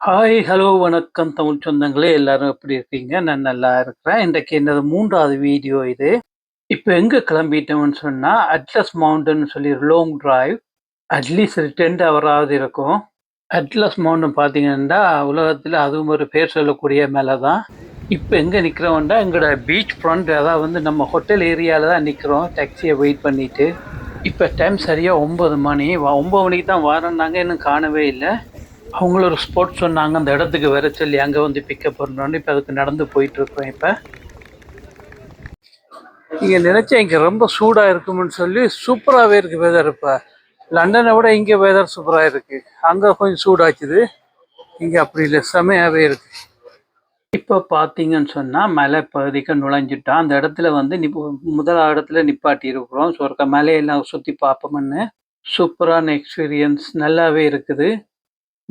Hi, hello, வணக்கம் தமிழ் சொந்தங்களே! எல்லாரும் எப்படி இருக்கீங்க? நான் நல்லா இருக்கிறேன். இன்றைக்கு என்னது 3வது வீடியோ இது. இப்ப எங்க கிளம்பிட்டோம்ன்னு சொன்னா, அட்லஸ் மவுண்டன் சொல்லி லாங் டிரைவ். அட்லீஸ்ட் ஒரு 10 ஹவராவது இருக்கும். அட்லஸ் மவுண்டன் பார்த்தீங்கன்னா, உலகத்தில அதுவும் ஒரு பேர் சொல்லக்கூடிய மலை தான். இப்ப எங்க நிக்கிறோம்னா, எங்களோட பீச் ஃப்ரண்ட் அதாவது வந்து நம்ம ஹோட்டல் ஏரியால தான் நிக்கிறோம். டாக்ஸிய வெயிட் பண்ணிட்டு. இப்ப டைம் சரியா 9 மணி. 9 மணிக்கு தான் வாரேன்னாங்க. இன்னும் காணவே இல்ல. அவங்கள ஒரு ஸ்பாட் சொன்னாங்க. அந்த இடத்துக்கு வர சொல்லி அங்க வந்து பிக்கப் பண்ணணும்னு. இப்ப அதுக்கு நடந்து போயிட்டு இருக்கோம் இப்ப. இங்க நினைச்சேன் இங்க ரொம்ப சூடா இருக்கும்னு சொல்லி சூப்பராகவே இருக்கு வெதர் இப்ப. லண்டனை விட இங்க வெதர் சூப்பரா இருக்கு. அங்க கொஞ்சம் சூடாச்சுது. இங்க அப்படி இல்லை, செமையாவே இருக்கு. இப்ப பாத்தீங்கன்னு சொன்னா மலை பகுதிக்கு நுழைஞ்சிட்டோம். அந்த இடத்துல வந்து முதல் இடத்துல நிப்பாட்டி இருக்கிறோம். ஸோ இருக்க மலையெல்லாம் சுத்தி பார்ப்போம்னு. சூப்பரான எக்ஸ்பீரியன்ஸ், நல்லாவே இருக்குது.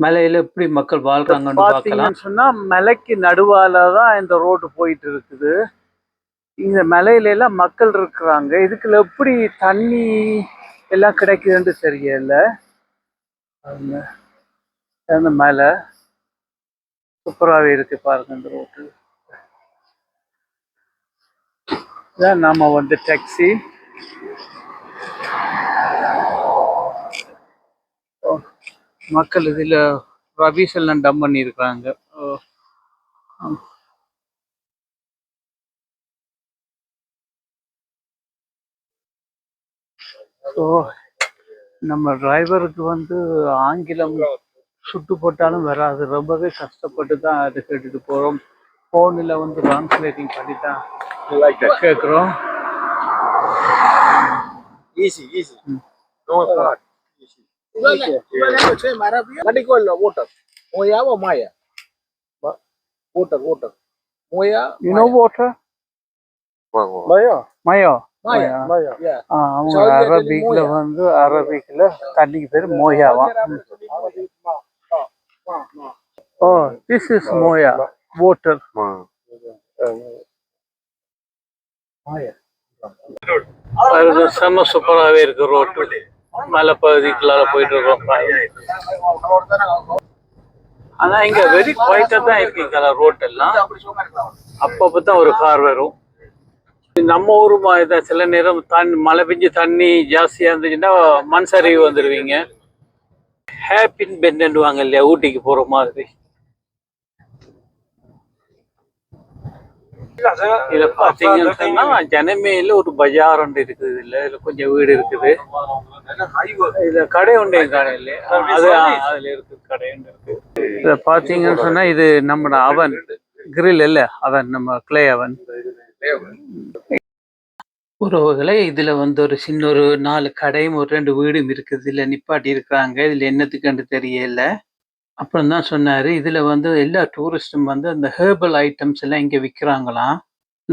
மலையில எப்படி மக்கள் வாழ்றாங்கன்னு பார்க்கலாம். சொன்னா மலைக்கு நடுவால தான் இந்த ரோடு போயிட்டு இருக்குது. இந்த மலையில எல்லாம் மக்கள் இருக்கிறாங்க. இதுக்குள்ள எப்படி தண்ணி எல்லாம் கிடைக்குதுன்னு தெரியல. அந்த மலை சூப்பராகவே இருக்கு பாருங்க. இந்த ரோட்டு இதான் நாம வந்து டாக்ஸி. மக்கள் இதுல ரபீஸ் எல்லாம் டம்ப் பண்ணி இருக்கிறாங்க. ஸோ நம்ம டிரைவருக்கு வந்து ஆங்கிலம் சுட்டு போட்டாலும் வராது. ரொம்பவே கஷ்டப்பட்டு தான் அது கேட்டுட்டு போகிறோம். ஃபோனில் வந்து டிரான்ஸ்லேட்டிங் பண்ணி தான் கேட்குறோம். Easy, easy. No hard. Easy. What do you call water? Moya or Maya? Water, water. Moya. You know water? Maya. Mayo. Maya. Maya. Yeah. அவங்க அரபிக்ல வந்து அரபிக்ல தண்ணிக்கு பேர் மோயாவா. ஓ, திஸ் இஸ் மோயா வாட்டர். செம்ம சூப்பராகவே இருக்கு ரோட்டு. மலை பகுதிக்குள்ளார போயிட்டு இருக்கோம். ஆனா இங்க வெரி குவைட்டா தான் இருக்கு ரோட் எல்லாம். அப்பப்பதான் ஒரு கார் வரும். நம்ம ஊர் சில நேரம் மழை பெஞ்சு தண்ணி ஜாஸ்தியா இருந்துச்சுன்னா மண் சரிவு வந்துடுவீங்க. ஹேப்பின் பென்னுவாங்க இல்லையா, ஊட்டிக்கு போற மாதிரி. இதுல பாத்தீங்கன்னு சொன்னா ஜனமேல ஒரு பஜார் ஒன்று இருக்குது. இதுல கொஞ்சம் வீடு இருக்குது. இதுல கடை ஒன்றையும் கடை இல்லையா, அது அதுல இருக்கு, கடை ஒன்று இருக்கு. இத பாத்தீங்கன்னு சொன்னா இது நம்ம அவன் கிரில் இல்ல, அவன் நம்ம கிளே அவன். உறவுகளே, இதுல வந்து ஒரு சின்ன ஒரு 4 கடையும் ஒரு 2 வீடும் இருக்குது. இதுல நிப்பாட்டி இருக்கிறாங்க. இதுல என்னத்துக்குன்னு தெரியல. அப்புறம் தான் சொன்னாரு, இதுல வந்து எல்லா டூரிஸ்டும் வந்து அந்த ஹெர்பல் ஐட்டம்ஸ் எல்லாம் இங்க விற்கிறாங்களாம்.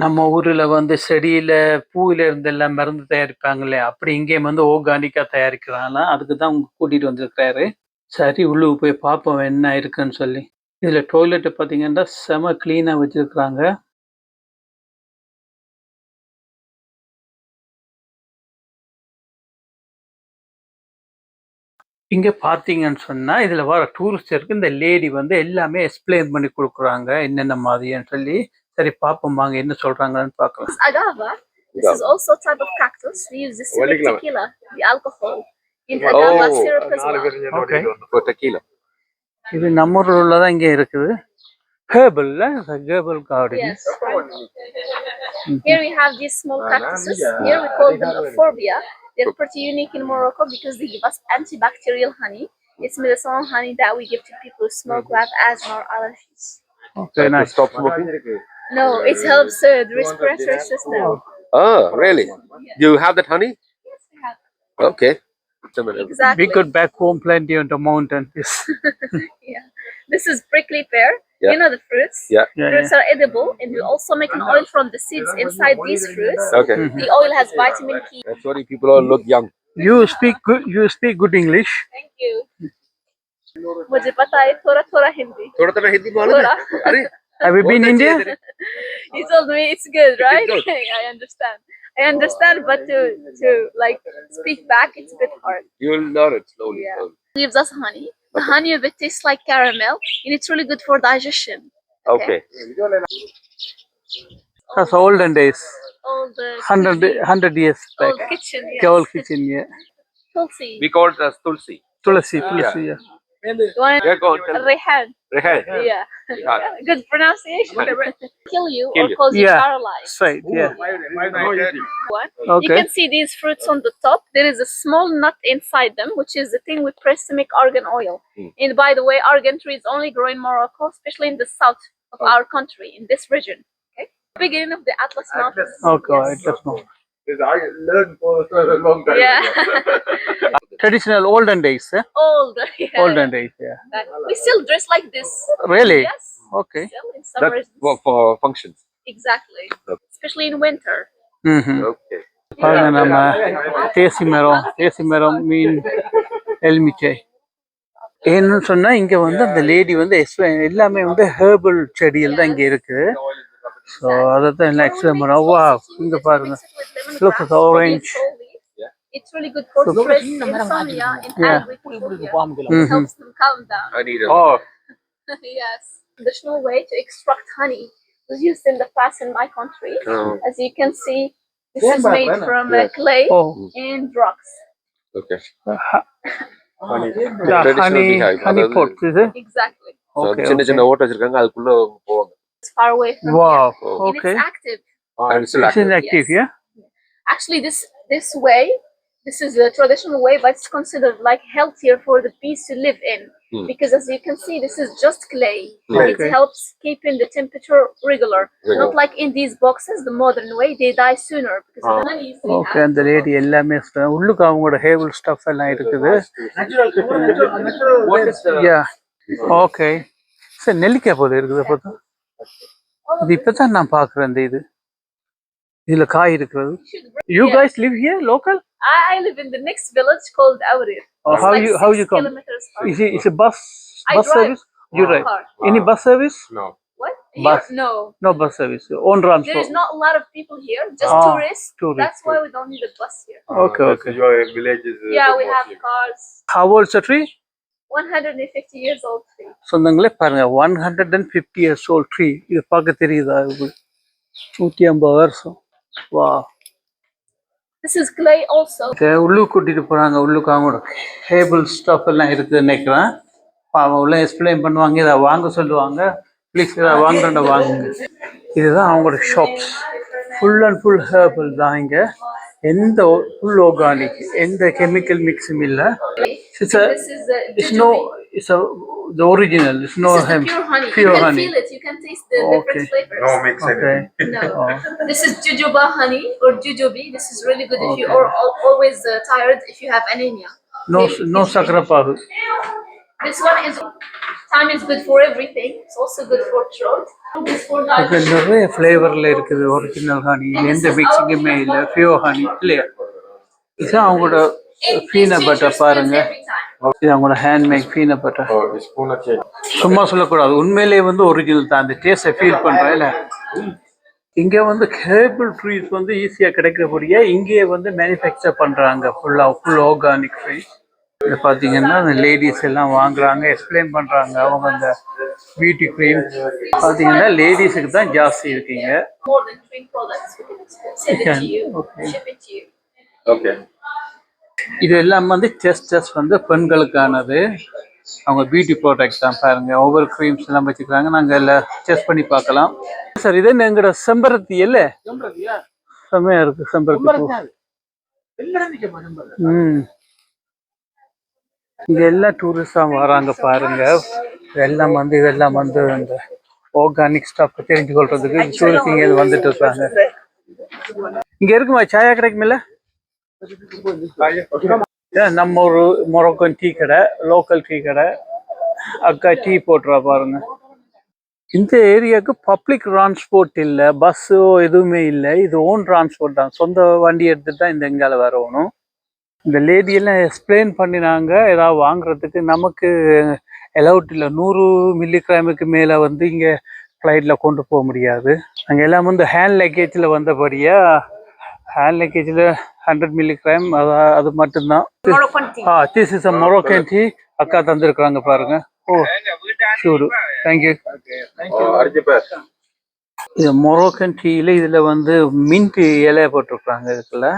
நம்ம ஊர்ல வந்து செடியில பூவில இருந்து எல்லாம் மருந்து தயாரிப்பாங்களே, அப்படி இங்கேயும் வந்து ஆர்கானிக்கா தயாரிக்கிறாங்களாம். அதுக்கு தான் உங்க கூட்டிட்டு வந்திருக்காரு. சரி, உள்ளுக்கு போய் பார்ப்போம் என்ன இருக்குன்னு சொல்லி. இதுல டாய்லெட் பாத்தீங்கன்னா செம கிளீனா வச்சிருக்கிறாங்க. இங்க பாத்தீங்கன்னு சொன்னா இதுல வர டூரிஸ்டருக்கு இந்த லேடி வந்து எல்லாமே எக்ஸ்பிளைன் பண்ணி கொடுக்குறாங்க என்னென்ன மாதிரின்னு சொல்லி. சரி பாப்போம் வாங்க என்ன சொல்றாங்கன்னு பார்க்கலாம். Agave. This is also a type of cactus. We use this to make tequila, the alcohol. In agave syrup as well. Okay. Tequila. இது நம்ம ஊர்ல தான் இங்க இருக்குது. ஹெர்பல்ல herbal garden. Yes. Here we have these small cactuses. Here we call them euphorbia. They're pretty unique in Morocco because they give us antibacterial honey. It's medicinal honey that we give to people who smoke, who have asthma or allergies. Okay, nice. Stop smoking? No, it helps the respiratory system. Oh, really? You have that honey? Yes, we have. Okay. Exactly. We could back home plenty on the mountain. Yes. Yeah. This is prickly pear. Yeah. You know the fruits. Yeah. Fruits are edible, and we also make an oil from the seeds inside these fruits. Okay. The oil has vitamin K. That's why people all look young. You speak good English. Thank you. मुझे पता है थोड़ा थोड़ा हिंदी. थोड़ा हिंदी मालूम है? अरे Have you been in India? He told me it's good, right? It's good. I understand, but to like speak back, it's a bit hard. You'll learn it slowly. Yeah. slowly. Gives us honey. The honey of it tastes like caramel, and it's really good for digestion. Okay. That's olden days. All the 100 years back. old kitchen, yes. Old kitchen, yeah. Tulsi. We call it as Tulsi. Tulsi, yeah. You want Yeah, go on, tell me. Rehan? Rehan. Yeah. Yeah. Good pronunciation. Kill you Kill or you. cause you Yeah. paralyzed. Right, yeah. One. You Okay. can see these fruits on the top. There is a small nut inside them, which is the thing we press to make argan oil. And by the way, argan trees only grow in Morocco, especially in the south of our country, in this region. Okay. Beginning of the Atlas Mountains. Okay, Yes. that's no. I learned for a long time. Yeah. Traditional olden days, eh? Old. Yeah. Olden days, yeah. We still dress like this. Really? Yes. Okay. Still in summer. That's for functions. Exactly. Especially in winter. ம் Okay. பாருங்க நம்ம தேசி மரம் மீன் எலுமிச்சை ஏன்னு சொன்னா இங்க வந்து அந்த லேடி வந்து எல்லாமே வந்து ஹெர்பல் செடியில் தான் இங்க இருக்கு. ஸோ அதை தான் எல்லாம் எக்ஸ்பிளைன் பண்ணுவோம். வா இங்க பாருங்க. Look at the orange. It's really good for stress, insomnia, and Yeah. angry people. It helps them calm down. I need a. Oh. Yes. The traditional way to extract honey was used in the past in my country. Oh. As you can see, this is made from clay Oh, and rocks. Okay. yeah, Traditional beehive. honey pot is it? Exactly. So Okay, சின்ன okay. சின்ன ஓட்டை வச்சிருக்காங்க அதுக்குள்ள போவாங்க. It's far away from Wow, here. And okay. it's active. And it's still It's active. inactive, Yes. yeah? Actually, this way, this is a traditional way, but it's considered like healthier for the bees to live in. Because as you can see, this is just clay. Okay. It helps keeping the temperature regular. Regular. Not like in these boxes, the modern way, they die sooner because of the honeys they okay have. அந்த lady எல்லாமே உள்ளுக்கு அவங்களோட ஹேபிள் stuff எல்லாம் இருக்குது. What is the? Yeah okay sir நெல்லிக்காய் போல இருக்குது பார்த்தா. இது இப்பதான் நான் பாக்குறேன் இந்த இதுல காய் இருக்கிறது. You Yeah. Guys live here local? I live in the next village called Awrir. It's how like you 6 come? kilometers far. Is a bus I drive. service? You drive? Car. Any bus service? No. What? Bus. Here? No. No bus service. Own There transport. is not a lot of people here, just Ah, tourists. tourists. That's why we don't need a bus here. Okay, okay. Your village is. Yeah, we have cars. How old's the tree? 150 years old tree. சொந்தங்களே பாருங்க 150 years old tree. இது பார்க்க தெரியுதா? 150 வருஷம். வா. This is clay also. உள்ளுக்கு கூட்டிட்டு போறாங்க. உள்ளுக்கு அவங்களோட ஹேபிள் ஸ்டஃப் எல்லாம் இருக்குதுன்னு நினைக்கிறேன். அவங்க உள்ள எக்ஸ்பிளைன் பண்ணுவாங்க. இதை வாங்க சொல்லுவாங்க. ப்ளீஸ் இதை வாங்குறேன் வாங்குங்க. இதுதான் அவங்களோட ஷாப்ஸ். ஃபுல் அண்ட் ஃபுல் ஹேபிள் தான் இங்க. எந்த ஃபுல் ஆர்கானிக், எந்த கெமிக்கல் மிக்ஸும் இல்லை. This is It's no, it's the original. It's no this is the hemp. pure honey. Pure You can honey. feel it. You can taste the Okay. different flavors. No mix Okay. No. Oh. This is jojoba honey or jujobi. This is really good if you Okay. are always tired, if you have anemia. No, It- no it's- sakrapahu. This one is time is good for everything. It's also good for throat. It's for இது digestion. நிறைய ஃப்ளேவரில் இருக்குது. Original honey, எந்த மிக்சிங்குமே இல்லை. Pure honey இல்லையா? இதுதான் அவங்களோட peanut butter பாருங்க. Every time. இது அவங்களோட handmade peanut butter. Oh, it's spoon of change. சும்மா சொல்லக்கூடாது, உண்மையிலேயே வந்து ஒரிஜினல் தான். அந்த டேஸ்ட்டை ஃபீல் பண்ணுறேன் இல்லை. இங்கே வந்து ஹேபிள் ட்ரீஸ் வந்து ஈஸியாக கிடைக்கிறபடியே இங்கேயே வந்து மேனுஃபேக்சர் பண்ணுறாங்க. Full organic trees. இதை பார்த்தீங்கன்னா அந்த லேடிஸ் எல்லாம் வாங்குறாங்க, எக்ஸ்பிளைன் பண்ணுறாங்க. அவங்க அந்த பியூட்டி க்ரீம் பார்த்தீங்கன்னா லேடிஸுக்கு தான் ஜாஸ்தி இருக்கீங்க. More than 3 products. We can send it to you. Okay. Ship it to you. Okay. இது எல்லாம் வந்து டெஸ்ட் வந்து பெண்களுக்கானது. அவங்க பியூட்டி ப்ராடக்ட் தான் பாருங்க. ஒவ்வொரு க்ரீம்ஸ் எல்லாம் வச்சுக்கிறாங்க. நாங்கள் எல்லாம் டெஸ்ட் பண்ணி பார்க்கலாம். சார் இது எங்களோட செம்பருத்தி இல்லை? செம்மையா இருக்கு செம்பருத்தி பூ. இங்க எல்லாம் டூரிஸ்டா வராங்க பாருங்க. இதெல்லாம் வந்து இந்த ஆர்கானிக் ஸ்டாப் தெரிஞ்சு கொள்றதுக்கு டூரிஸ்ட் இங்க வந்துட்டு இருக்காங்க. இங்க இருக்குமா சாயா கிடைக்குமில்ல? நம்ம ஒரு மொரோக்கன் டீ கடை, லோக்கல் டீ கடை. அக்கா டீ போட்டுறா பாருங்க. இந்த ஏரியாவுக்கு பப்ளிக் டிரான்ஸ்போர்ட் இல்லை, பஸ்ஸோ எதுவுமே இல்லை. இது ஓன் டிரான்ஸ்போர்ட் தான். சொந்த வண்டி எடுத்துட்டு தான் இந்த எங்கால வரணும். இந்த லேடியெல்லாம் எக்ஸ்பிளைன் பண்ணினாங்க ஏதாவது வாங்குறதுக்கு. நமக்கு அலவுட் இல்லை. 100 மில்லிகிராமுக்கு மேலே வந்து இங்கே ஃப்ளைட்டில் கொண்டு போக முடியாது. அங்கே எல்லாம் வந்து ஹேண்ட் லக்கேஜில் வந்தபடியா ஹேண்ட் லக்கேஜில் 100 மில்லிகிராம் அது மட்டும்தான். Moroccan tea. This is a Moroccan tea. அக்கா தந்திருக்காங்க பாருங்க. ஓ சூடு, தேங்க்யூ. அரிசி பேர். இது மொரோக்கன் டீல இதுல வந்து மின்ட் இலைய போட்டிருக்காங்க இதுக்குள்ள.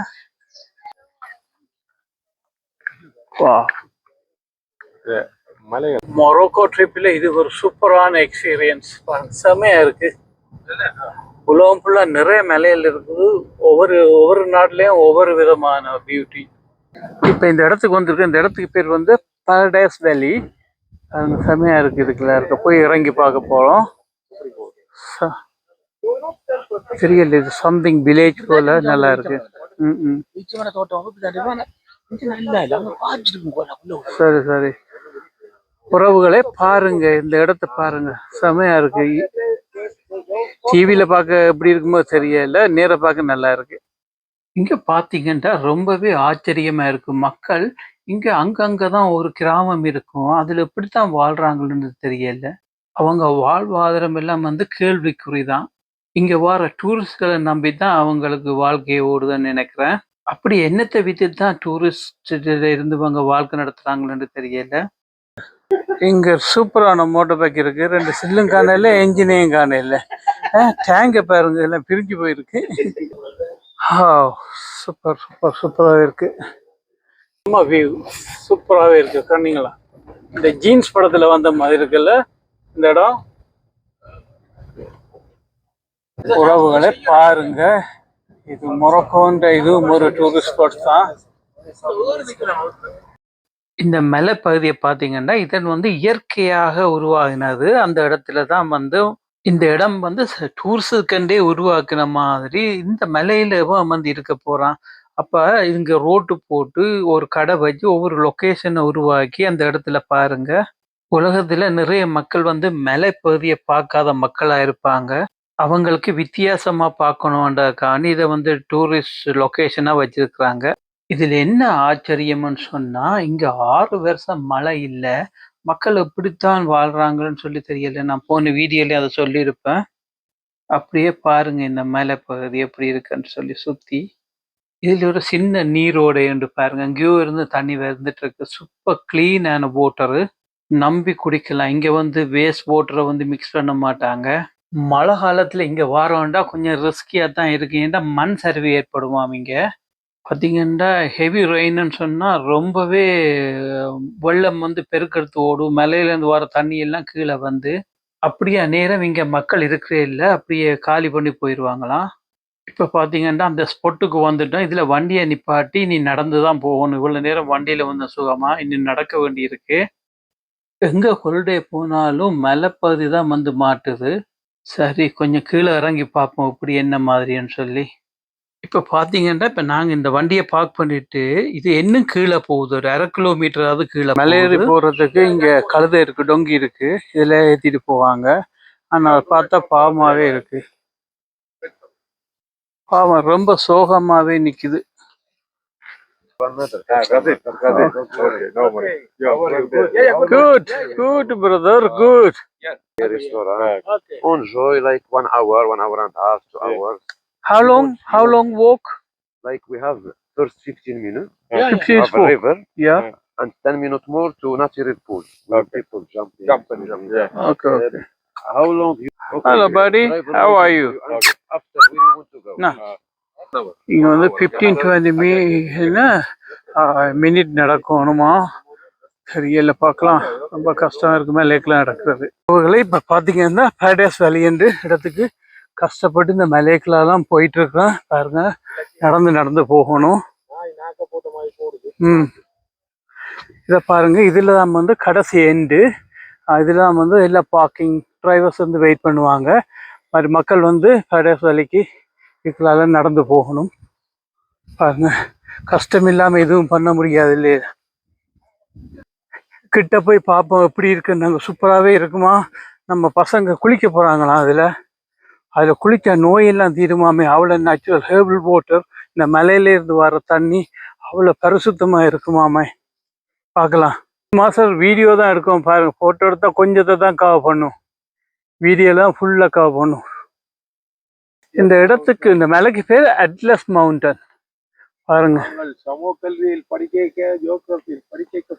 வா, மலைகள். மொரோக்கோ ட்ரிப்ல இது ஒரு சூப்பரான எக்ஸ்பீரியன்ஸ். செமையா இருக்கு. உலகம் ஃபுல்லா நிறைய மலைகள் இருக்குது. ஒவ்வொரு நாட்டிலையும் ஒவ்வொரு விதமான பியூட்டி. இப்போ இந்த இடத்துக்கு வந்திருக்கு. இந்த இடத்துக்கு பேர் வந்து பாரடைஸ் வேலி. அது செமையா இருக்கு. இதுக்குள்ள இருக்க போய் இறங்கி பார்க்க போறோம். தெரியல, இது சம்திங் வில்லேஜ் போல நல்லா இருக்கு. சரி சரி, உறவுகளே பாருங்க, இந்த இடத்த பாருங்க, செமையா இருக்கு. டிவியில பார்க்க எப்படி இருக்குமோ தெரியல, நேர பார்க்க நல்லா இருக்கு. இங்க பாத்தீங்கன்னா ரொம்பவே ஆச்சரியமா இருக்கு. மக்கள் இங்க அங்கங்கதான் ஒரு கிராமம் இருக்கும், அதுல எப்படித்தான் வாழ்றாங்கன்னு தெரியல. அவங்க வாழ்வாதாரம் எல்லாம் வந்து கேள்விக்குறிதான். இங்க வர டூரிஸ்ட்களை நம்பித்தான் அவங்களுக்கு வாழ்க்கையை ஓடுதுன்னு நினைக்கிறேன். அப்படி என்னத்தை வித்து தான் டூரிஸ்ட்ல இருந்தவங்க வாழ்க்கை நடத்துறாங்கன்னு தெரியல. இங்க சூப்பரான மோட்டர் பைக் இருக்கு. 2 சில்லும் காணல, என்ஜினையும் காணல. டேங்க பாருங்க, எல்லாம் பிரிஞ்சு போயிருக்கு. சூப்பர் சூப்பர் சூப்பராகவே இருக்கு. வியூ சூப்பராகவே இருக்கு. கண்ணிங்களா, இந்த ஜீன்ஸ் படத்துல வந்த மாதிரி இருக்குல்ல இந்த இடம். உறவுகளை பாருங்க, இது மொரோக்கோன்ற இதுவும் ஒரு டூரிஸ்ட் ஸ்பாட் தான். இந்த மலை பகுதியை பார்த்தீங்கன்னா இதன் வந்து இயற்கையாக உருவாகினது. அந்த இடத்துல தான் வந்து இந்த இடம் வந்து டூரிஸ்டுக்கண்டே உருவாக்குன மாதிரி. இந்த மலையில வந்து இருக்க போறான். அப்ப இங்க ரோட்டு போட்டு ஒரு கடை வச்சு ஒவ்வொரு லொக்கேஷனை உருவாக்கி அந்த இடத்துல பாருங்க. உலகத்துல நிறைய மக்கள் வந்து மலை பகுதியை பார்க்காத மக்களா இருப்பாங்க. அவங்களுக்கு வித்தியாசமா பார்க்கணுன்றதுக்காண்டி இதை வந்து டூரிஸ்ட் லொக்கேஷனா வச்சிருக்கிறாங்க. இதுல என்ன ஆச்சரியம்னு சொன்னா, இங்க 6 வருஷம் மழை இல்ல. மக்கள் எப்படித்தான் வாழ்றாங்கன்னு சொல்லி தெரியல. நான் போன வீடியோலயே அதை சொல்லியிருப்பேன். அப்படியே பாருங்க இந்த மலை பகுதி எப்படி இருக்குன்னு சொல்லி சுத்தி. இதுல ஒரு சின்ன நீரோடை என்று பாருங்க, அங்கேயோ இருந்து தண்ணி வந்துட்டு இருக்கு. சூப்பர் கிளீனான வாட்டரு, நம்பி குடிக்கலாம். இங்க வந்து வேஸ்ட் வாட்டரை வந்து மிக்ஸ் பண்ண மாட்டாங்க. மழை காலத்துல இங்க வாரோம்டா கொஞ்சம் ரிஸ்கியா தான் இருக்கு. ஏன்டா மண் சரிவு ஏற்படுமாம். இங்க பார்த்தீங்கன்னா ஹெவி ரெயின்னு சொன்னா ரொம்பவே வெள்ளம் வந்து பெருக்கெடுத்து ஓடும். மலையிலேருந்து வர தண்ணி எல்லாம் கீழே வந்து அப்படியே நேரம் இங்க மக்கள் இருக்கிறே இல்லை, அப்படியே காலி பண்ணி போயிடுவாங்களாம். இப்போ பார்த்தீங்கன்னா அந்த ஸ்பாட்டுக்கு வந்துட்டோம். இதுல வண்டியை நிப்பாட்டி நீ நடந்து தான் போகணும். இவ்வளவு நேரம் வண்டியில வந்த சுகமா, இன்னும் நடக்க வேண்டி இருக்கு. எங்க ஹொலிடே போனாலும் மலைப்பகுதி தான் வந்து மாட்டுது. சரி, கொஞ்சம் கீழே இறங்கி பார்ப்போம் இப்படி என்ன மாதிரின்னு சொல்லி. இப்போ பார்த்தீங்கன்னா இப்போ நாங்கள் இந்த வண்டியை பார்க் பண்ணிட்டு இது இன்னும் கீழே போகுது. ஒரு 1/2 கிலோமீட்டராவது கீழே. மலையேறி போகிறதுக்கு இங்கே கழுதை இருக்கு, டொங்கி இருக்கு, இதில் ஏற்றிட்டு போவாங்க. ஆனால் பார்த்தா பாவமாகவே இருக்கு. பாவம் ரொம்ப சோகமாகவே நிற்குது. Good, good brother, good. Enjoy like 1 hour, 1 hour and a half, 2 hours. How long walk? Like we have first 15 minutes. 15 Have a river. Yeah. And 10 minutes more to natural pool. People jumping. Yeah. Okay, okay. How long you? Okay, Hello, buddy. How are you? After where you want to go? No. இங்க வந்து 15-20 minute நடக்கணுமா தெரியல, பார்க்கலாம். ரொம்ப கஷ்டம் இருக்குமே லேக்லாம் நடக்கிறது. அவர்களே இப்போ பார்த்தீங்கன்னா பாரடைஸ் வேலி என்று இடத்துக்கு கஷ்டப்பட்டு இந்த மலைக்கெல்லாம் போயிட்டு இருக்கோம். பாருங்க, நடந்து போகணும். இதை பாருங்க, இதுல தான் வந்து கடைசி எண்டு. இதுல தான் வந்து எல்லா பார்க்கிங் டிரைவர்ஸ் வந்து வெயிட் பண்ணுவாங்க. மாதிரி மக்கள் வந்து பாரடைஸ் வேலிக்கு இதுக்கெல்லாம் நடந்து போகணும். பாருங்க, கஷ்டம் இல்லாம எதுவும் பண்ண முடியாது இல்லையா. கிட்ட போய் பார்ப்போம் எப்படி இருக்குன்னு. நாங்கள் சூப்பராகவே இருக்குமா. நம்ம பசங்க குளிக்க போறாங்களாம். அதில் குளிக்க நோயெல்லாம் தீருமாமே. அவ்வளோ நேச்சுரல் ஹேபிள் வாட்டர். இந்த மலையிலேருந்து வர தண்ணி அவ்வளோ பரிசுத்தமாக இருக்குமாமே. பார்க்கலாம். மாதம் வீடியோ தான் எடுக்கும் பாருங்க. ஃபோட்டோ எடுத்தால் கொஞ்சத்தை தான் கவர் பண்ணும், வீடியோலாம் ஃபுல்லாக கவர் பண்ணும். இந்த இடத்துக்கு, இந்த மலைக்கு பேர் அட்லஸ் மவுண்டன். பாருங்க. நாங்கள் சமூக கல்வியில் படிக்க ஜியோகிராபியில்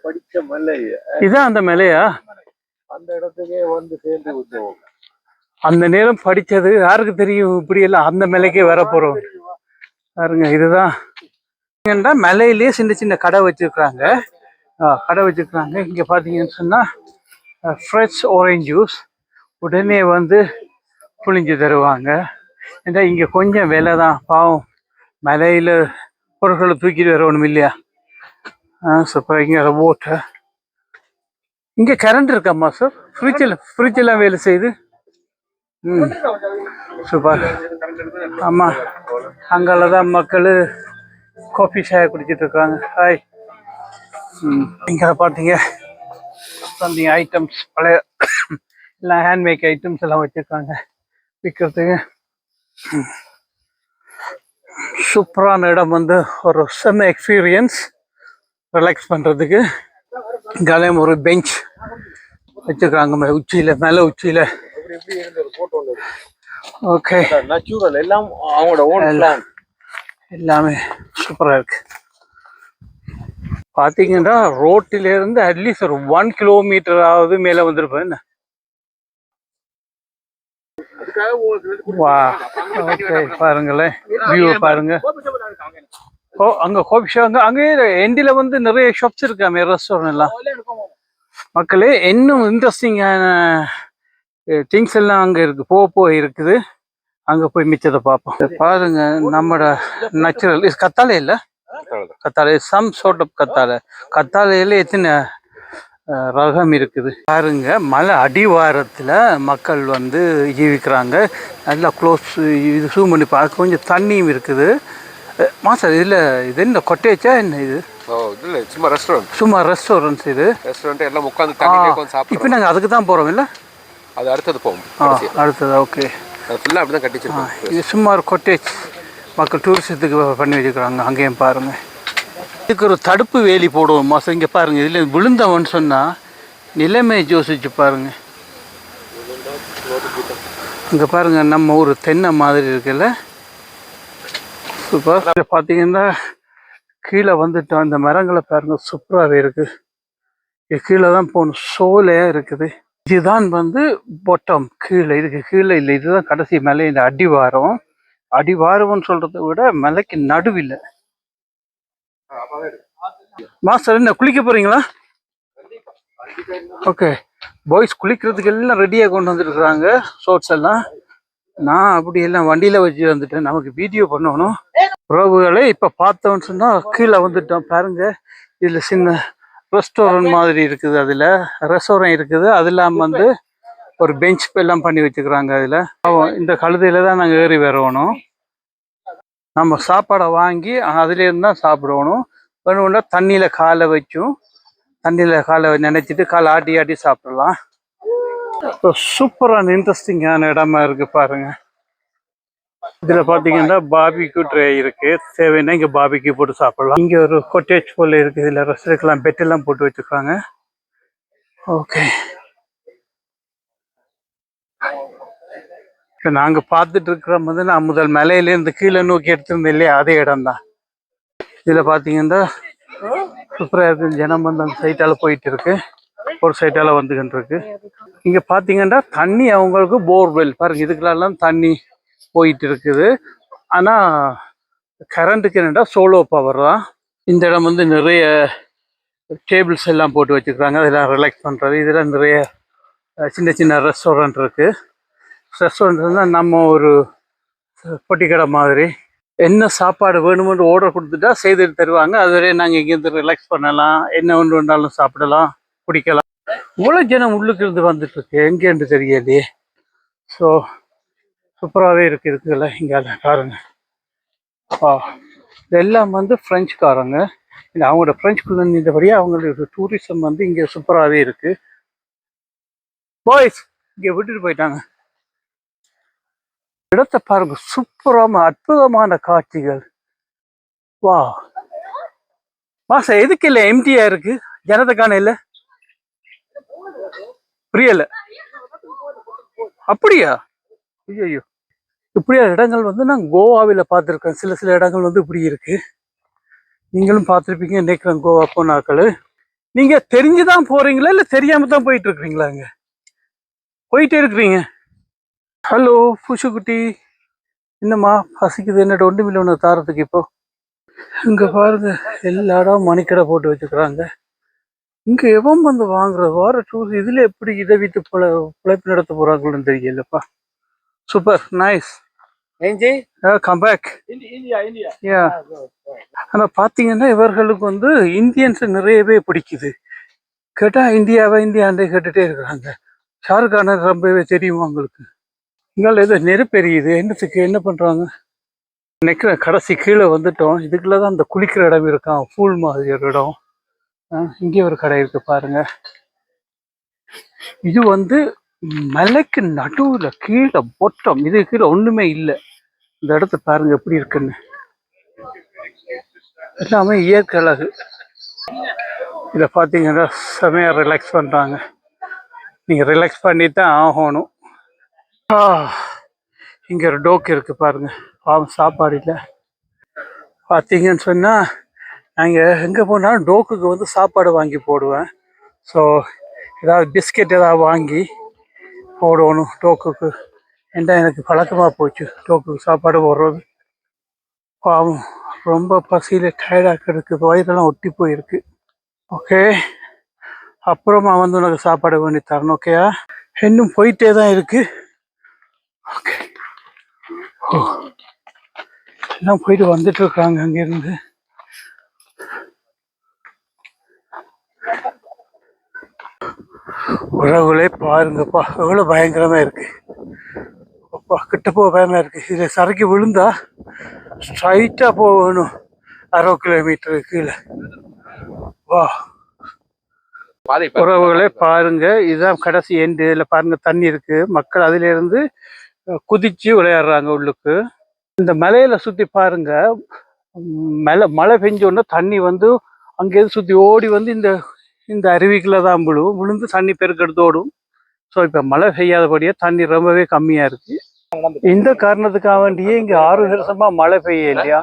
படிச்ச மலை. இதான் அந்த மலையா? அந்த இடத்துக்கே வந்து சேர்ந்து விட்டோம். அந்த நேரம் படிச்சது யாருக்கு தெரியும்? இப்படி எல்லாம் அந்த மலைக்கே வர போறோம். பாருங்க, இதுதான் மலையிலேயே சின்ன சின்ன கடை வச்சிருக்காங்க. இங்க பாத்தீங்கன்னு சொன்னா ஃப்ரெஷ் ஆரஞ்சு ஜூஸ் உடனே வந்து புளிஞ்சு தருவாங்க. ஏன்னா இங்க கொஞ்சம் விலை தான். பாவம், மலையில பொருட்களை தூக்கிட்டு வரணும் இல்லையா? சூப்பர். இங்க போட்ட இங்க கரண்ட் இருக்காம்மா சார்? ஃப்ரிட்ஜ் எல்லாம் வேலை செய்யுது. சூப்பர். ஆமா, அங்கெல்லாம் மக்கள் காஃபி சாய் குடிச்சிட்டு இருக்காங்க. ஹாய். இங்க பார்த்தீங்க சம்திங் ஐட்டம்ஸ், பழைய எல்லாம் ஹேண்ட்மேக் ஐட்டம்ஸ் எல்லாம் வச்சிருக்காங்க விற்கிறதுக்கு. சூப்பரான இடம் வந்து ஒரு செம்ம எக்ஸ்பீரியன்ஸ் ரிலாக்ஸ் பண்ணுறதுக்கு. இங்காலையும் ஒரு பெஞ்ச் வச்சுருக்காங்க மேலே உச்சியில். ஓகே, நேச்சுரல் எல்லாம் அவங்களோட ஓன் பிளான். எல்லாமே சூப்பராக இருக்கு. பார்த்தீங்கன்னா ரோட்டிலேருந்து அட்லீஸ்ட் ஒரு 1 கிலோமீட்டராவது மேலே வந்திருப்பேன். என்ன வா, ஓகே, பாருங்களேன் வியூ பாருங்க. ஓ, அங்கே காஃபி ஷாப் அங்கே எண்டில் வந்து நிறைய ஷாப்ஸ் இருக்காமே, ரெஸ்டாரண்ட் எல்லாம். மக்களே, இன்னும் இன்ட்ரெஸ்டிங்கான திங்ஸ் எல்லாம் அங்கே இருக்கு, போக இருக்குது. அங்கே போய் மிச்சத்தை பார்ப்போம். பாருங்க, நம்மளோட நேச்சுரல் கத்தாழை இல்லை, கத்தாழை சம் சார்ட் ஆஃப் கத்தாழையில எத்தனை ரகம் இருக்குது பாருங்க. மலை அடிவாரத்தில் மக்கள் வந்து ஜீவிக்கிறாங்க. நல்லா க்ளோஸ் இது ஜூம் பண்ணி பார்க்க. கொஞ்சம் தண்ணியும் இருக்குது. மாஸ்டர், இதில் இது என்ன கொட்டேச்சா என்ன இது? இல்லை, சும்மா ரெஸ்டாரண்ட்ஸ். இது ரெஸ்டாரண்ட் எல்லாம் உட்காந்து தண்ணியிலே உட்காந்து சாப்பிடுறோம். இப்போ நாங்கள் அதுக்கு தான் போகிறோம் இல்லை? அது அடுத்தது போகும். அடுத்தது ஓகே. அது ஃபுல்லாக அப்படி தான் கட்டிச்சிருக்கோம். இது சும்மா ஒரு கொட்டேஜ் மக்கள் டூரிசத்துக்கு பண்ணி வச்சுக்கிறாங்க. அங்கேயும் பாருங்கள். இதுக்கு ஒரு தடுப்பு வேலி போடுவோம் மாதம். இங்கே பாருங்கள், இதில் விழுந்தவன்னு சொன்னால் நிலைமை யோசிச்சு பாருங்கள். இங்கே பாருங்கள், நம்ம ஒரு தென்னை மாதிரி இருக்குல்ல, சூப்பர். பார்த்தீங்கன்னா கீழே வந்துட்டோம். இந்த மரங்களை பாருங்கள், சூப்பராகவே இருக்குது. இது கீழே தான் போகணும், சோலையாக இருக்குது. இதுதான் வந்து பொட்டம் கீழே. இதுக்கு கீழே இல்லை, இதுதான் கடைசி மலை. இந்த அடிவாரம்னு சொல்கிறத விட மலைக்கு நடுவில். மாஸ்டர், என்ன குளிக்க போறீங்களா? ஓகே, பாய்ஸ் குளிக்கிறதுக்கு எல்லாம் ரெடியாக கொண்டு வந்துருக்குறாங்க, ஷோர்ட்ஸ் எல்லாம். நான் அப்படி எல்லாம் வண்டியில் வச்சு வந்துட்டேன். நமக்கு வீடியோ பண்ணணும். உறவுகளை இப்போ பார்த்தோன்னு சொன்னால் கீழே வந்துட்டோம். பாருங்க, இதில் சின்ன ரெஸ்டாரண்ட் மாதிரி இருக்குது. அதில் ரெஸ்டாரண்ட் இருக்குது. அது இல்லாமல் வந்து ஒரு பெஞ்ச் எல்லாம் பண்ணி வச்சுக்கிறாங்க. அதில் இந்த கழுதையில் தான் நாங்கள் ஏறி வரணும். நம்ம சாப்பாடை வாங்கி அதுலேருந்து தான் சாப்பிடணும். வேணும்னா தண்ணியில் காலை நினைச்சிட்டு காலை ஆட்டி சாப்பிடலாம். சூப்பரான இன்ட்ரெஸ்டிங்கான இடமா இருக்கு பாருங்க. இதில் பார்த்தீங்கன்னா பார்பிக்யூ ட்ரே இருக்கு. தேவைன்னா இங்கே பார்பிக்யூ போட்டு சாப்பிடலாம். இங்கே ஒரு கொட்டேஜ் போல இருக்கு. இதில் ரெஸ்டாரண்ட்லாம் பெட் எல்லாம் போட்டு வச்சுருக்காங்க. ஓகே, இப்போ நாங்கள் பார்த்துட்டு இருக்கிற வந்து நான் முதல் மலையிலேருந்து கீழே நோக்கி எடுத்திருந்தேன் இல்லையா, அதே இடம் தான். இதில் பார்த்தீங்கன்னா சூப்பராக இருக்கு. ஜனம் வந்து அந்த சைட்டால் போயிட்டு இருக்கு, ஒரு சைட்டால் வந்துக்கிட்டு இருக்கு. இங்கே பார்த்தீங்கன்னா தண்ணி அவங்களுக்கு போர்வெல் பாருங்க. இதுக்கெல்லாம் தண்ணி போயிட்டு இருக்குது. ஆனால் கரண்ட்டுக்கு என்னென்னா சோலோ பவர் தான். இந்த இடம் வந்து நிறைய டேபிள்ஸ் எல்லாம் போட்டு வச்சுக்கிறாங்க. அதெல்லாம் ரிலாக்ஸ் பண்ணுறது. இதெல்லாம் நிறைய சின்ன சின்ன ரெஸ்டாரண்ட் இருக்குது. ரெஸ்டாரண்ட்னா நம்ம ஒரு பொட்டி கடை மாதிரி. என்ன சாப்பாடு வேணுமென்று ஆர்டர் கொடுத்துட்டா செய்துட்டு தருவாங்க. அதுவரை நாங்கள் இங்கேருந்து ரிலாக்ஸ் பண்ணலாம், என்ன ஒன்று வேண்டாலும் சாப்பிடலாம், குடிக்கலாம். இவ்வளோ ஜனம் உள்ளுக்கு இருந்து வந்துட்டு இருக்கு, எங்கேன்னு தெரியலையே. ஸோ சூப்பராகவே இருக்குது. இருக்குல்ல இங்கே பாருங்க. இதெல்லாம் வந்து ஃப்ரெஞ்சுக்காரங்க. இல்லை, அவங்களோட ஃப்ரெஞ்சுக்குள்ள இருந்தபடியே அவங்களோட டூரிசம் வந்து இங்கே சூப்பராகவே இருக்குது. பாய்ஸ் இங்கே விட்டுட்டு போயிட்டாங்க. இடத்தை பாருங்க, சூப்பரான அற்புதமான காட்சிகள். வா மாசம் எதுக்கு இல்லை எம்டியா இருக்கு, ஜனத்தை காண இல்லை, புரியல. அப்படியா? ஐயோ, இப்படியா இடங்கள் வந்து நான் கோவாவில் பார்த்துருக்கேன். சில இடங்கள் வந்து இப்படி இருக்கு. நீங்களும் பார்த்துருப்பீங்க நினைக்கிறேன் கோவா போனாக்கள். நீங்க தெரிஞ்சுதான் போறீங்களா இல்லை தெரியாம தான் போயிட்டு இருக்கிறீங்களா? அங்க போயிட்டே இருக்கிறீங்க. ஹலோ பூசுக்குட்டி, என்னம்மா பசிக்குது? என்னோட 1 மில்லியன் தாரத்துக்கு இப்போ. இங்க பாருங்க, எல்லா இடம் மணிக்கடை போட்டு வச்சுக்கிறாங்க. இங்க எவன் வந்து வாங்குற வார டூர் இதுல எப்படி இதை விட்டு பிழைப்பு நடத்த போறாங்கன்னு தெரியலப்பா. Super nice. Angie? Come back. India. Yeah. ஆனா பாத்தீங்கன்னா இவர்களுக்கு வந்து இந்தியன்ஸ் நிறையவே பிடிக்குது. கேட்டா இந்தியாண்டே கேட்டுட்டே இருக்கிறாங்க. ஷாருக்கான ரொம்பவே தெரியுமா உங்களுக்கு? இங்கால ஏதோ நெருப்பெரியுது, என்னத்துக்கு என்ன பண்றாங்க? நினைக்கிற கடைசி கீழே வந்துட்டோம். இதுக்குள்ளதான் அந்த குளிக்கிற இடம் இருக்கான், பூல் மாதிரி ஒரு இடம். இங்கே ஒரு கடை இருக்கு பாருங்க. இது வந்து மலைக்கு நடுவுல கீழே பொட்டம், இது கீழே ஒண்ணுமே இல்லை. இந்த இடத்த பாருங்க எப்படி இருக்குன்னு. எல்லாமே இயற்கை அழகு. இதை பார்த்தீங்கன்னா செமையா ரிலாக்ஸ் பண்றாங்க. நீங்க ரிலாக்ஸ் பண்ணித்தான் ஆகணும். இங்க ஒரு டோக் இருக்கு பாருங்க. சாப்பாடு இல்லை. பார்த்தீங்கன்னு சொன்னா நாங்க எங்க போனாலும் டோக்குக்கு வந்து சாப்பாடு வாங்கி போடுவேன். ஸோ ஏதாவது பிஸ்கெட் ஏதாவது வாங்கி போடணும் டோக்குக்கு. ஏன்னா எனக்கு பழக்கமாக போச்சு டோக்குக்கு சாப்பாடு போடுறது. பாவம் ரொம்ப பசியில் டயர்டாக இருக்கு, வயிறெல்லாம் ஒட்டி போயிருக்கு. ஓகே, அப்புறமா வந்து உனக்கு சாப்பாடு பண்ணி தரணும். ஓகேயா? இன்னும் போயிட்டே தான் இருக்கு. ஓகே, எல்லாம் போயிட்டு வந்துட்டு இருக்காங்க அங்கேருந்து. உறவுகளே பாருங்கப்பா, எவ்வளோ பயங்கரமா இருக்கு. அப்பா கிட்ட போக பயமா இருக்கு. இதை சறுக்கி விழுந்தா ஸ்ட்ரைட்டா போகணும் 60 கிலோமீட்டர் கீழே. வா உறவுகளே பாருங்க, இதுதான் கடைசி எண்டு. இதில் பாருங்க தண்ணி இருக்கு, மக்கள் அதுல இருந்து குதிச்சு விளையாடுறாங்க உள்ளுக்கு. இந்த மலையில சுத்தி பாருங்க, மழை பெஞ்சோன்னா தண்ணி வந்து அங்கேயிருந்து சுத்தி ஓடி வந்து இந்த இந்த அருவிக்குள்ள தான் விழுந்து தண்ணி பெருக்கெடுத்து ஓடும். ஸோ இப்போ மழை பெய்யாதபடியே தண்ணி ரொம்பவே கம்மியா இருக்கு. இந்த காரணத்துக்காக வேண்டியே இங்க 6 வருஷமா மழை பெய்ய இல்லையா?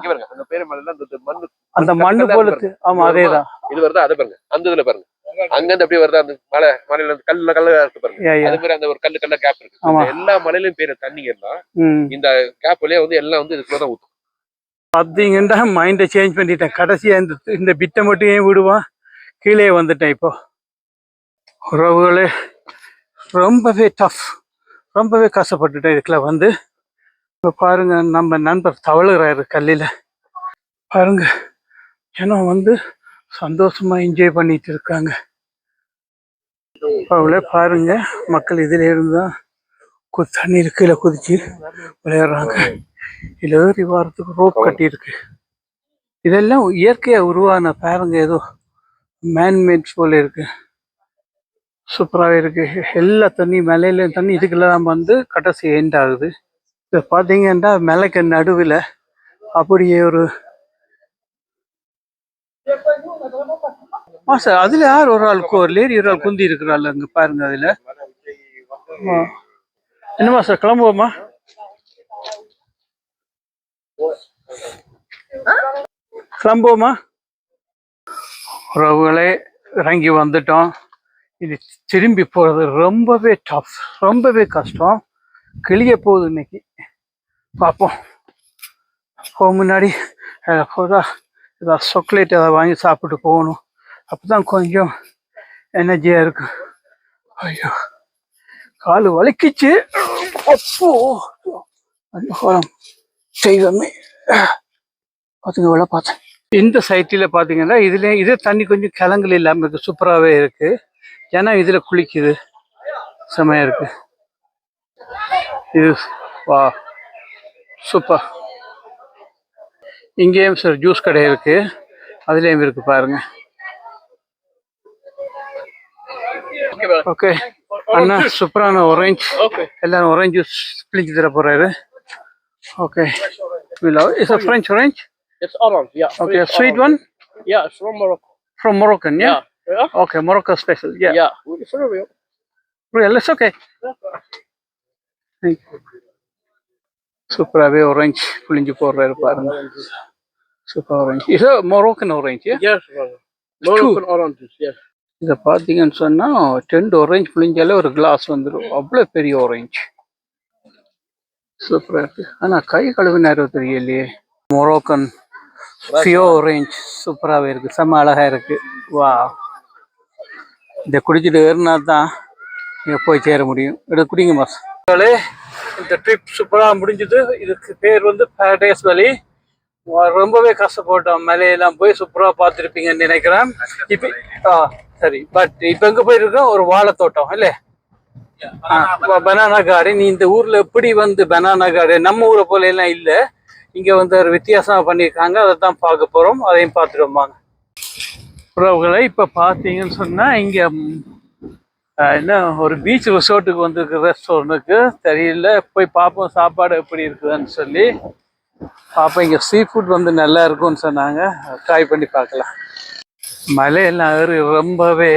அந்த மண்ணு போல. ஆமா, அதேதான். இது வருதா? அதை பாருங்க, அந்த இதுல பாருங்க, அங்கிருந்து அப்படியே வருதா அந்த மலையில கல்லா இருக்கு பாருங்க. அது மாதிரி அந்த ஒரு கல்லா கேப் இருக்கு. எல்லா மலையிலும் பெய்யுற தண்ணிங்க எல்லாம் இந்த கேப் வழியா வந்து எல்லாம் வந்து இதுக்குள்ளதான் ஊத்தும். பார்த்தீங்கன்னா மைண்டை சேஞ்ச் பண்ணிட்டேன். கடைசியா இந்த பிட்டை மட்டும் ஏன் விடுவான், கீழே வந்துட்டேன். இப்போ உறவுகளே ரொம்பவே டஃப், ரொம்பவே கஷ்டப்பட்டுட்டேன் இதுக்குள்ள வந்து. இப்போ பாருங்க, நம்ம நண்பர் தவழுகிறாரு கல்லில். பாருங்க, ஏன்னா வந்து சந்தோஷமா என்ஜாய் பண்ணிட்டு இருக்காங்க. அவங்களே பாருங்க, மக்கள் இதுல இருந்துதான் தண்ணீர் கீழே குதிச்சு விளையாடுறாங்க. இதுல ஏறி வாரத்துக்கு ரோப் கட்டி இருக்கு. இதெல்லாம் இயற்கையா உருவான பாருங்க, ஏதோ மேன்மேட் போல இருக்கு. சூப்பராகவே இருக்கு. எல்லா தண்ணி மலையில தண்ணி இதுக்கெல்லாம் வந்து கடைசி எண்ட் ஆகுது. இதை பார்த்தீங்கன்னா மலைக்கு நடுவில் அப்படியே ஒரு சார், அதுல யார் ஒரு ஆள் லேடி ஒரு ஆள் குந்தி இருக்கிறாள் அங்க பாருங்க. அதுல என்னமா சார், கிளம்புவோமா? கிளம்புவோமா? உறவுகளே இறங்கி வந்துட்டோம். இது திரும்பி போறது ரொம்பவே டஃப், ரொம்பவே கஷ்டம். கிளிய போகுது இன்னைக்கு. பார்ப்போம். முன்னாடி ஏதாவது சாக்லேட் ஏதாவது வாங்கி சாப்பிட்டு போகணும். அப்பதான் கொஞ்சம் எனர்ஜியா இருக்கு. ஐயோ, காலு வலிக்குச்சு. அப்போ செய்வமே பார்த்துங்க, இவ்வளோ பார்த்தேன். இந்த சைட்டில் பார்த்தீங்கன்னா இதே தண்ணி கொஞ்சம் கிழங்குல இல்லாமல் இருக்கு, சூப்பராகவே இருக்கு. ஏன்னா இதுல குளிக்குது, செமையா இருக்கு இது. வா சூப்பர். இங்கேயும் சார் ஜூஸ் கடை இருக்கு, அதுலேயும் இருக்கு பாருங்க. ஓகே அண்ணா, சூப்பரான ஆரஞ்சு. எல்லாரும் ஆரஞ்சு ஜூஸ் பிழிஞ்சு தர போறாரு. Okay, it's a French orange. It's orange, yeah. Okay, sweet one. Yeah, it's from Morocco. From Moroccan, yeah. Yeah. Okay, Morocco special, yeah. Yeah, for real. Real, it's okay. சூப்பராகவே orange புளிஞ்சு போடுறாரு பாருங்க. Super orange. Is a Moroccan orange, yeah? Yes, brother. Moroccan oranges, yes. இதை பார்த்தீங்கன்னு சொன்னால் 10 orange புளிஞ்சாலே ஒரு class வந்துடும். அவ்வளோ பெரிய orange. சூப்பராக இருக்கு. ஆனால் கை கழுவு நேரம் தெரியலையே. மொரோக்கன் ஃபியோ orange சூப்பராகவே இருக்குது. செம்ம அழகாக இருக்குது. வா, இதை குடிச்சிட்டு ஏறினா தான் இங்கே போய் சேர முடியும். இதை குடிங்க மாஸ். இந்த ட்ரிப் சூப்பராக முடிஞ்சுது. இதுக்கு பேர் வந்து பேரடைஸ் வேலி. ரொம்பவே கஷ்டப்பட்டோம். மலையெல்லாம் போய் சூப்பராக பார்த்துருப்பீங்கன்னு நினைக்கிறேன். இப்போ சரி, பட் இப்போ எங்கே போயிருக்கோம்? ஒரு வாழைத்தோட்டம் இல்லை, பனானா கார்டன். நீ இந்த ஊரில் எப்படி வந்து பனானா கார்டன் நம்ம ஊரை போல எல்லாம் இல்லை, இங்கே வந்து ஒரு வித்தியாசமாக பண்ணியிருக்காங்க. அதை தான் பார்க்க போகிறோம். அதையும் பார்த்துட்டு வாங்க. உறவுகளை இப்போ பார்த்தீங்கன்னு சொன்னால் இங்கே என்ன ஒரு பீச் ரிசோர்ட்டுக்கு வந்துருக்கு. ரெஸ்டாரண்ட்டுக்கு தெரியல, போய் பார்ப்போம் சாப்பாடு எப்படி இருக்குதுன்னு சொல்லி பார்ப்போம். இங்கே சீ ஃபுட் வந்து நல்லா இருக்கும்னு சொன்னாங்க. ட்ரை பண்ணி பார்க்கலாம். மலையெல்லாம் ஏறி ரொம்பவே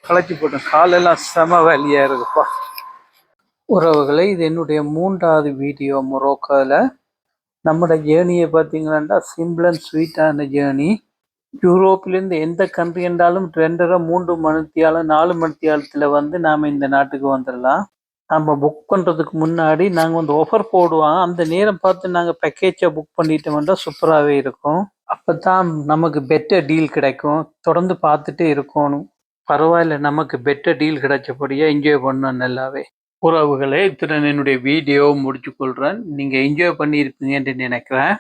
களைச்சி போட்டோம். காலெல்லாம் செம வலியாக இருக்குப்பா. உறவுகளை இது என்னுடைய 3வது வீடியோ மொரோக்கோவில். நம்மளோட ஜேர்னியை பார்த்தீங்கன்னா சிம்பிள் அண்ட் ஸ்வீட்டான ஜேர்னி. யூரோப்லேருந்து எந்த கண்ட்ரி என்றாலும் 2.5 மணித்தியாலம் 4 மணித்தியாலத்தில் வந்து நாம் இந்த நாட்டுக்கு வந்துடலாம். நம்ம புக் பண்ணுறதுக்கு முன்னாடி நாங்கள் வந்து ஆஃபர் போடுவோம். அந்த நேரம் பார்த்து நாங்கள் பேக்கேஜை புக் பண்ணிட்டோம்னா சூப்பராகவே இருக்கும். அப்போ தான் நமக்கு பெட்டர் டீல் கிடைக்கும். தொடர்ந்து பார்த்துட்டே இருக்கணும். பரவாயில்ல, நமக்கு பெட்டர் டீல் கிடைச்சபடியா என்ஜாய் பண்ணோம் நல்லாவே. உறவுகளே, இத்துடன் என்னுடைய வீடியோவை முடிச்சு கொள்கிறேன். நீங்கள் என்ஜாய் பண்ணியிருப்பீங்கன்னு நினைக்கிறேன்.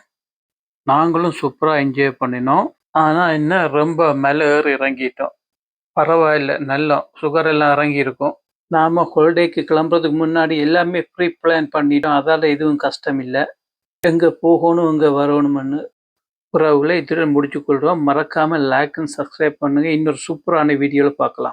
நாங்களும் சூப்பராக என்ஜாய் பண்ணினோம். ஆனால் என்ன ரொம்ப மேலே ஏறி இறங்கிட்டோம். பரவாயில்ல, நல்லா சுகர் எல்லாம் இறங்கியிருக்கும். நாம் ஹாலிடேக்கு கிளம்புறதுக்கு முன்னாடி எல்லாமே ப்ரீ பிளான் பண்ணிட்டோம். அதால் எதுவும் கஷ்டம் இல்லை. எங்கே போகணும், எங்கே வரணும்னு. உறவுகளை இத்துடன் முடிச்சு கொள்கிறோம். மறக்காமல் லைக் அண்ட் சப்ஸ்கிரைப் பண்ணுங்கள். இன்னொரு சூப்பரான வீடியோவில் பார்க்கலாம்.